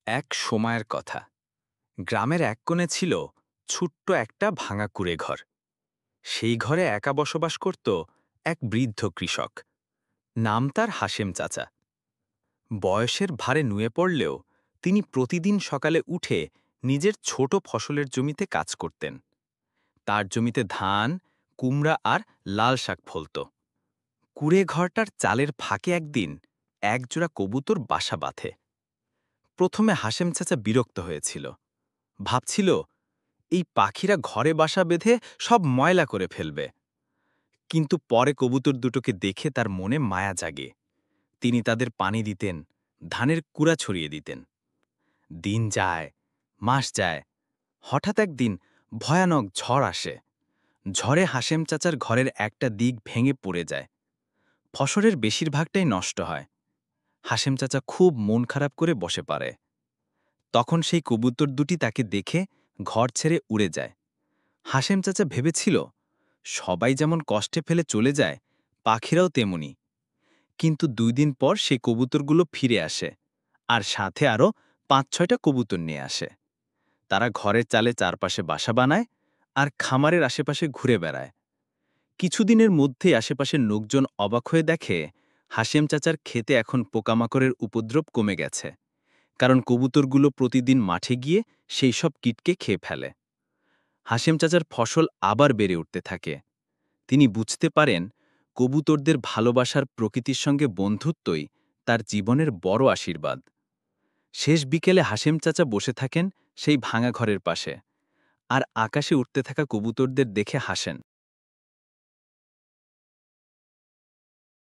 এক সময়ের কথা। গ্রামের এক কোণে ছিল ছোট্ট একটা ভাঙা কুঁড়ে ঘর। সেই ঘরে একা বসবাস করত এক বৃদ্ধ কৃষক। নাম তার হাশেম চাচা। বয়সের ভারে নুয়ে পড়লেও তিনি প্রতিদিন সকালে উঠে নিজের ছোট ফসলের জমিতে কাজ করতেন। তার জমিতে ধান, কুমড়া আর লাল শাক ফলত। কুঁড়ে ঘরটার চালের ফাঁকে একদিন একজোড়া কবুতর বাসা বাঁধে। প্রথমে হাশেম চাচা বিরক্ত হয়েছিল, ভাবছিল এই পাখিরা ঘরে বাসা বেঁধে সব ময়লা করে ফেলবে। কিন্তু পরে কবুতর দুটোকে দেখে তার মনে মায়া জাগে। তিনি তাদের পানি দিতেন, ধানের কুড়া ছড়িয়ে দিতেন। দিন যায়, মাস যায়। হঠাৎ একদিন ভয়ানক ঝড় আসে। ঝড়ে হাশেম চাচার ঘরের একটা দিক ভেঙে পড়ে যায়। ফসলের বেশিরভাগটাই নষ্ট হয়। হাশেম চাচা খুব মন খারাপ করে বসে পড়ে। তখন সেই কবুতর দুটি তাকে দেখে ঘর ছেড়ে উড়ে যায়। হাশেম চাচা ভেবেছিল সবাই যেমন কষ্টে ফেলে চলে যায়, পাখিরাও তেমনি। কিন্তু ২ দিন পর সেই কবুতরগুলো ফিরে আসে, আর সাথে আরও ৫-৬টা কবুতর নিয়ে আসে। তারা ঘরের চালে চারপাশে বাসা বানায় আর খামারের আশেপাশে ঘুরে বেড়ায়। কিছুদিনের মধ্যেই আশেপাশের লোকজন অবাক হয়ে দেখে হাশেম চাচার ক্ষেতে এখন পোকামাকড়ের উপদ্রব কমে গেছে, কারণ কবুতরগুলো প্রতিদিন মাঠে গিয়ে সেই সব কীটকে খেয়ে ফেলে। হাশেম চাচার ফসল আবার বেড়ে উঠতে থাকে। তিনি বুঝতে পারেন কবুতরদের ভালোবাসার প্রকৃতির সঙ্গে বন্ধুত্বই তার জীবনের বড় আশীর্বাদ। শেষ বিকেলে হাশেম চাচা বসে থাকেন সেই ভাঙা ঘরের পাশে, আর আকাশে উঠতে থাকা কবুতরদের দেখে হাসেন।